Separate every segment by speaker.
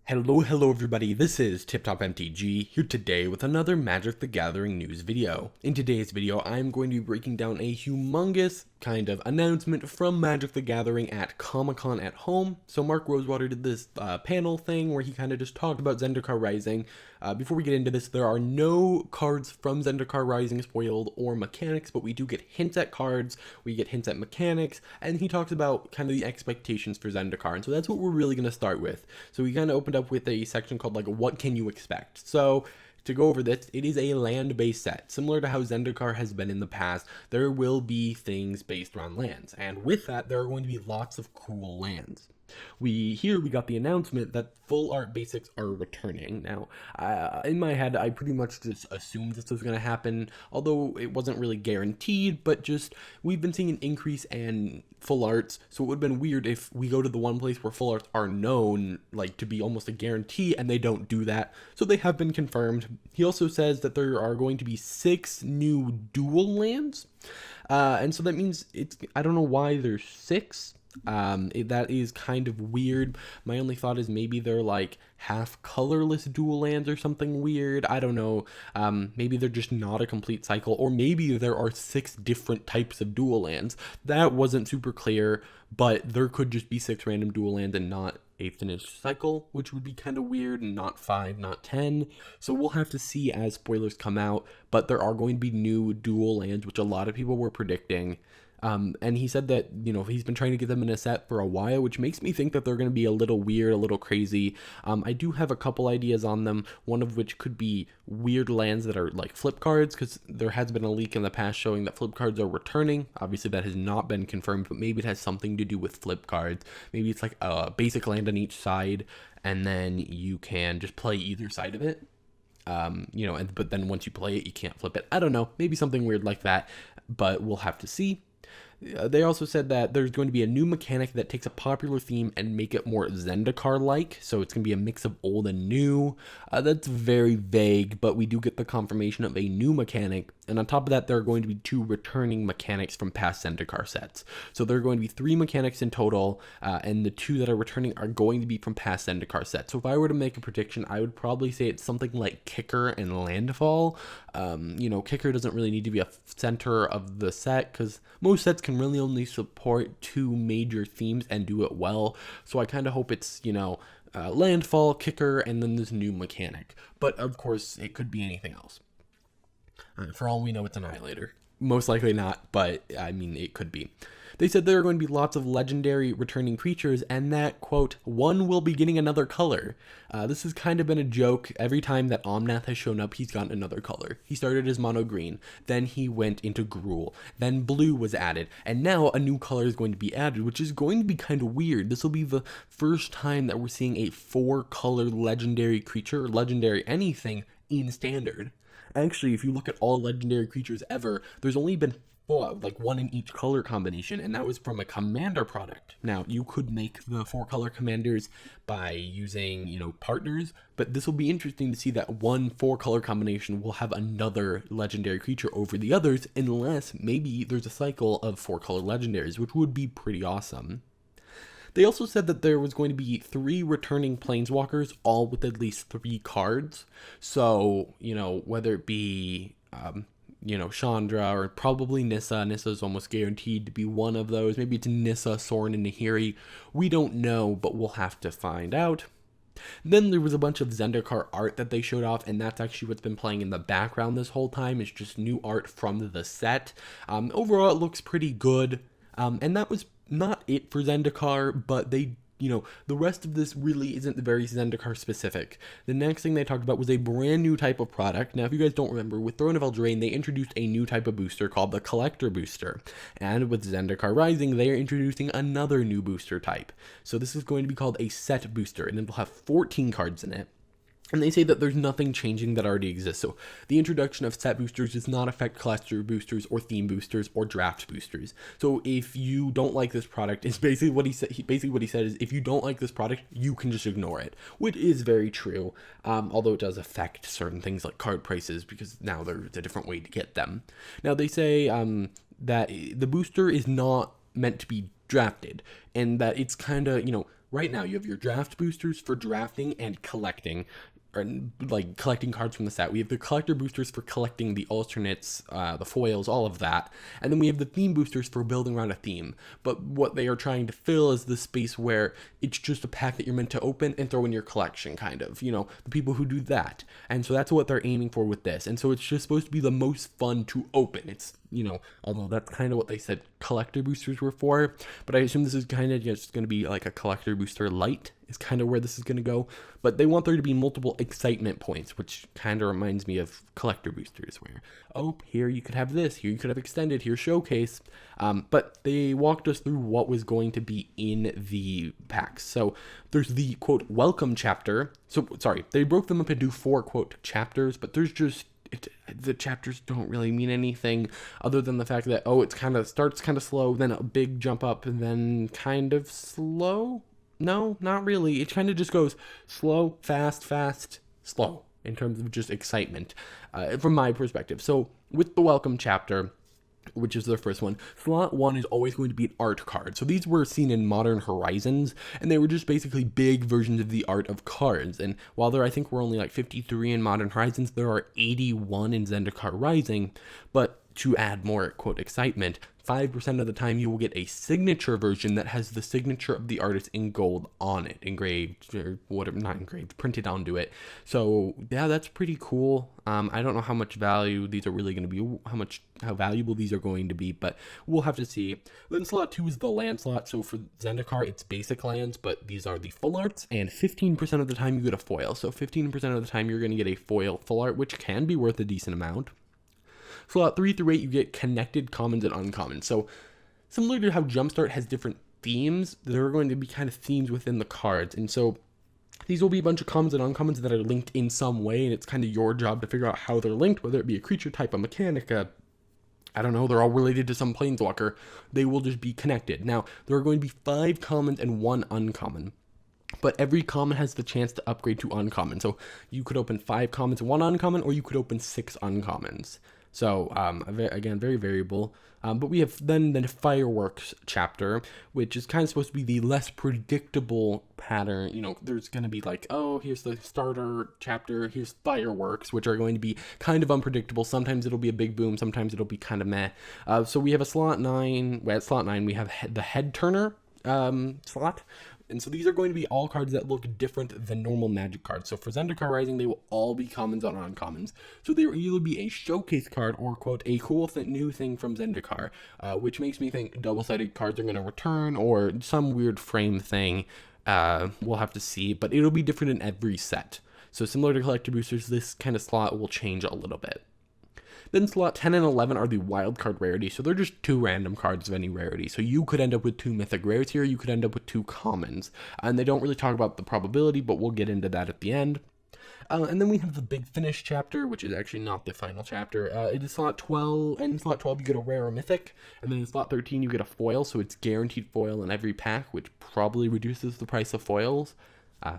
Speaker 1: Hello everybody, this is Tip Top MTG here today with another Magic the Gathering news video. In today's video, I'm going to be breaking down a humongous kind of announcement from Magic the Gathering at Comic-Con at home. So Mark Rosewater did this panel thing where he kind of just talked about Zendikar Rising. Before we get into this, there are no cards from Zendikar Rising spoiled or mechanics, but we do get hints at cards, we get hints at mechanics, and he talks about kind of the expectations for Zendikar, and so that's what we're really going to start with. So we kind of opened up with a section called like what can you expect. So to go over this, it is a land-based set. Similar to how Zendikar has been in the past, there will be things based around lands, and with that there are going to be lots of cool lands. We got the announcement that full art basics are returning. Now, in my head, I pretty much just assumed this was going to happen, although it wasn't really guaranteed, but just we've been seeing an increase in full arts, so it would have been weird if we go to the one place where full arts are known, like, to be almost a guarantee, and they don't do that. So they have been confirmed. He also says that there are going to be 6 new dual lands, and so that means I don't know why there's 6. That is kind of weird. My only thought is maybe they're like half colorless dual lands or something weird. I don't know. Maybe they're just not a complete cycle, or maybe there are 6 different types of dual lands. That wasn't super clear, but there could just be 6 random dual lands and not a finished cycle, which would be kind of weird, and not 5, not 10. So we'll have to see as spoilers come out, but there are going to be new dual lands, which a lot of people were predicting. And he said that, he's been trying to get them in a set for a while, which makes me think that they're going to be a little weird, a little crazy. I do have a couple ideas on them, one of which could be weird lands that are like flip cards, because there has been a leak in the past showing that flip cards are returning. Obviously, that has not been confirmed, but maybe it has something to do with flip cards. Maybe it's like a basic land on each side, and then you can just play either side of it. But then once you play it, you can't flip it. I don't know, maybe something weird like that, but we'll have to see. They also said that there's going to be a new mechanic that takes a popular theme and make it more Zendikar-like, so it's going to be a mix of old and new. That's very vague, but we do get the confirmation of a new mechanic, and on top of that, there are going to be 2 returning mechanics from past Zendikar sets. So there are going to be 3 mechanics in total, and the 2 that are returning are going to be from past Zendikar sets. So if I were to make a prediction, I would probably say it's something like Kicker and Landfall. Kicker doesn't really need to be a center of the set, because most sets can really only support 2 major themes and do it well. So I kind of hope it's, Landfall, Kicker, and then this new mechanic. But of course, it could be anything else. For all we know, it's Annihilator. Most likely not, but I mean, it could be. They said there are going to be lots of legendary returning creatures, and that, quote, one will be getting another color. This has kind of been a joke. Every time that Omnath has shown up, he's gotten another color. He started as mono green, then he went into Gruul, then blue was added, and now a new color is going to be added, which is going to be kind of weird. This will be the first time that we're seeing a 4-color legendary creature, or legendary anything, in Standard. Actually, if you look at all legendary creatures ever, there's only been 4, like 1 in each color combination, and that was from a commander product. Now, you could make the 4-color commanders by using, partners, but this will be interesting to see that one 4-color combination will have another legendary creature over the others, unless maybe there's a cycle of 4-color legendaries, which would be pretty awesome. They also said that there was going to be 3 returning planeswalkers, all with at least 3 cards. So, whether it be, Chandra or probably Nissa. Nissa is almost guaranteed to be one of those. Maybe it's Nissa, Sorin, and Nahiri. We don't know, but we'll have to find out. Then there was a bunch of Zendikar art that they showed off, and that's actually what's been playing in the background this whole time. It's just new art from the set. Overall, it looks pretty good. And that was not it for Zendikar, but they, the rest of this really isn't very Zendikar specific. The next thing they talked about was a brand new type of product. Now, if you guys don't remember, with Throne of Eldraine, they introduced a new type of booster called the Collector Booster. And with Zendikar Rising, they are introducing another new booster type. So this is going to be called a set booster, and it will have 14 cards in it. And they say that there's nothing changing that already exists. So the introduction of set boosters does not affect cluster boosters or theme boosters or draft boosters. So if you don't like this product, is basically what he said. What he said is, if you don't like this product, you can just ignore it, which is very true. Although it does affect certain things like card prices, because now there's a different way to get them. Now they say that the booster is not meant to be drafted, and that it's kind of, right now you have your draft boosters for drafting and collecting, or like collecting cards from the set. We have the collector boosters for collecting the alternates, the foils, all of that. And then we have the theme boosters for building around a theme. But what they are trying to fill is the space where it's just a pack that you're meant to open and throw in your collection, kind of, you know, the people who do that. And so that's what they're aiming for with this. And so it's just supposed to be the most fun to open. It's, you know, although that's kind of what they said collector boosters were for, but I assume this is kind of just going to be like a collector booster light is kind of where this is going to go. But they want there to be multiple excitement points, which kind of reminds me of collector boosters where, oh, here you could have this, here you could have extended, here showcase. But they walked us through what was going to be in the packs. So there's the quote welcome chapter. So sorry, they broke them up into 4 quote chapters, but there's just the chapters don't really mean anything other than the fact that, oh, it's kind of starts kind of slow, then a big jump up, and then kind of slow. No, not really. It kind of just goes slow, fast, fast, slow in terms of just excitement, from my perspective. So with the welcome chapter, which is the first one, slot 1 is always going to be an art card. So these were seen in Modern Horizons, and they were just basically big versions of the art of cards. And while there, I think we're only like 53 in Modern Horizons, there are 81 in Zendikar Rising. But to add more, quote, excitement, 5% of the time you will get a signature version that has the signature of the artist in gold on it, engraved, or whatever, not engraved, printed onto it. So yeah, that's pretty cool. I don't know how much value these are really going to be, how valuable these are going to be, but we'll have to see. Then slot 2 is the land slot. So for Zendikar, it's basic lands, but these are the full arts, and 15% of the time you get a foil. So 15% of the time you're going to get a foil full art, which can be worth a decent amount. Slot 3 through 8, you get connected commons and uncommons. So similar to how Jumpstart has different themes, there are going to be kind of themes within the cards. And so these will be a bunch of commons and uncommons that are linked in some way, and it's kind of your job to figure out how they're linked, whether it be a creature type, a mechanic, I don't know, they're all related to some planeswalker. They will just be connected. Now, there are going to be 5 commons and 1 uncommon. But every common has the chance to upgrade to uncommon. So you could open 5 commons and 1 uncommon, or you could open 6 uncommons. So, again, very variable. But we have then the fireworks chapter, which is kind of supposed to be the less predictable pattern. You know, there's going to be like, oh, here's the starter chapter, here's fireworks, which are going to be kind of unpredictable. Sometimes it'll be a big boom, sometimes it'll be kind of meh. So we have a slot 9, well, at slot 9, we have the head turner slot. And so these are going to be all cards that look different than normal Magic cards. So for Zendikar Rising, they will all be commons and uncommons. So they will either be a showcase card or, quote, a cool new thing from Zendikar, which makes me think double-sided cards are going to return or some weird frame thing. We'll have to see, but it'll be different in every set. So similar to Collector Boosters, this kind of slot will change a little bit. Then slot 10 and 11 are the wild card rarity, so they're just 2 random cards of any rarity. So you could end up with 2 mythic rares here, you could end up with 2 commons. And they don't really talk about the probability, but we'll get into that at the end. And then we have the big finish chapter, which is actually not the final chapter. It is slot 12, and in slot 12 you get a rare or mythic, and then in slot 13 you get a foil, so it's guaranteed foil in every pack, which probably reduces the price of foils.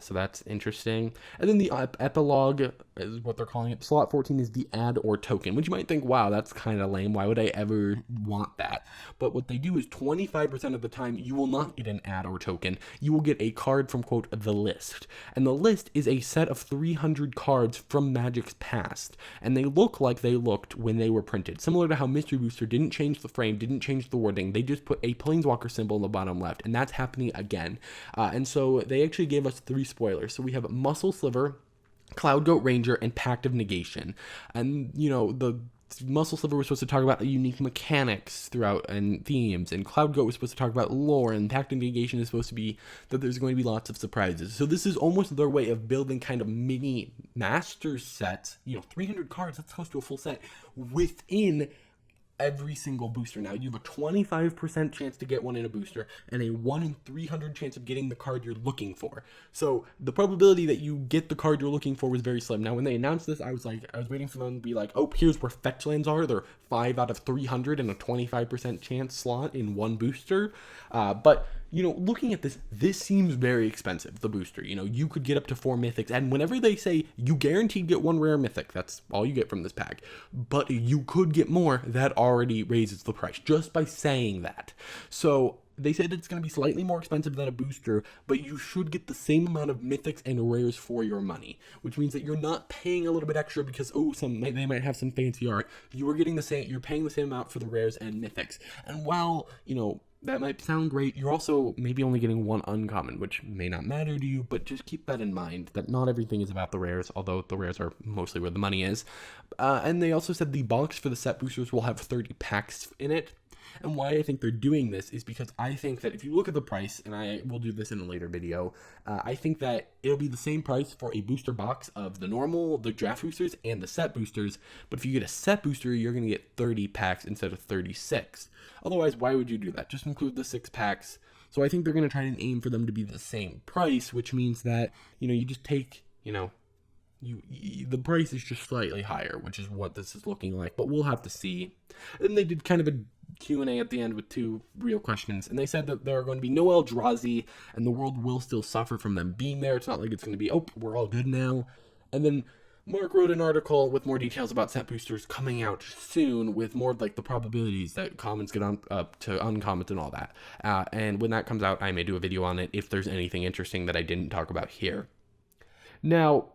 Speaker 1: So that's interesting. And then the epilogue is what they're calling it. Slot 14 is the add or token, which you might think, wow, that's kind of lame. Why would I ever want that? But what they do is 25% of the time, you will not get an add or token. You will get a card from, quote, the list. And the list is a set of 300 cards from Magic's past. And they look like they looked when they were printed. Similar to how Mystery Booster didn't change the frame, didn't change the wording. They just put a Planeswalker symbol in the bottom left. And that's happening again. And so they actually gave us 3 spoilers. So we have Muscle Sliver, Cloud Goat Ranger, and Pact of Negation. And, you know, the Muscle Sliver was supposed to talk about unique mechanics throughout and themes, and Cloud Goat was supposed to talk about lore, and Pact of Negation is supposed to be that there's going to be lots of surprises. So this is almost their way of building kind of mini master sets, you know, 300 cards, that's close to a full set, within every single booster. Now, you have a 25% chance to get one in a booster and a 1 in 300 chance of getting the card you're looking for. So the probability that you get the card you're looking for was very slim. Now, when they announced this, I was waiting for them to be like, oh, here's where fetch lands are. They're 5 out of 300 and a 25% chance slot in one booster. But you know, looking at this seems very expensive, the booster. You know, you could get up to 4 mythics, and whenever they say you guaranteed get 1 rare mythic, that's all you get from this pack, but you could get more, that already raises the price, just by saying that. So They said it's going to be slightly more expensive than a booster, but you should get the same amount of mythics and rares for your money, which means that you're not paying a little bit extra because they might have some fancy art. You are getting the same. You're paying the same amount for the rares and mythics. And while that might sound great, you're also maybe only getting one uncommon, which may not matter to you, but just keep that in mind, that not everything is about the rares, although the rares are mostly where the money is. And they also said the box for the set boosters will have 30 packs in it. And why I think they're doing this is because I think that if you look at the price, and I will do this in a later video, I think that it'll be the same price for a booster box of the draft boosters, and the set boosters. But if you get a set booster, you're going to get 30 packs instead of 36. Otherwise, why would you do that? Just include the 6 packs. So I think they're going to try and aim for them to be the same price, which means that, you just take, the price is just slightly higher, which is what this is looking like, but we'll have to see. And they did kind of a Q&A at the end with 2 real questions, and they said that there are going to be no Eldrazi, and the world will still suffer from them being there. It's not like it's going to be, oh, we're all good now. And then Mark wrote an article with more details about set boosters coming out soon, with more like the probabilities that commons get on up to uncommons and all that. And when that comes out, I may do a video on it if there's anything interesting that I didn't talk about here. Now,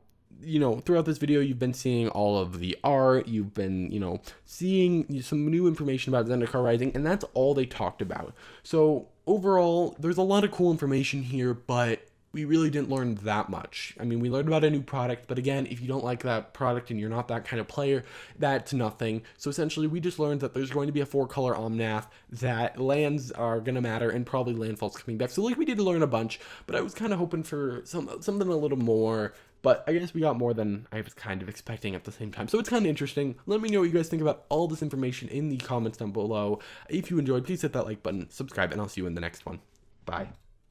Speaker 1: throughout this video, you've been seeing all of the art, you've been, seeing some new information about Zendikar Rising, and that's all they talked about. So overall, there's a lot of cool information here, but we really didn't learn that much. I mean, we learned about a new product, but again, if you don't like that product and you're not that kind of player, that's nothing. So essentially, we just learned that there's going to be a 4-color Omnath, that lands are going to matter, and probably landfall's coming back. So we did learn a bunch, but I was kind of hoping for something a little more. But I guess we got more than I was kind of expecting at the same time. So it's kind of interesting. Let me know what you guys think about all this information in the comments down below. If you enjoyed, please hit that like button, subscribe, and I'll see you in the next one. Bye.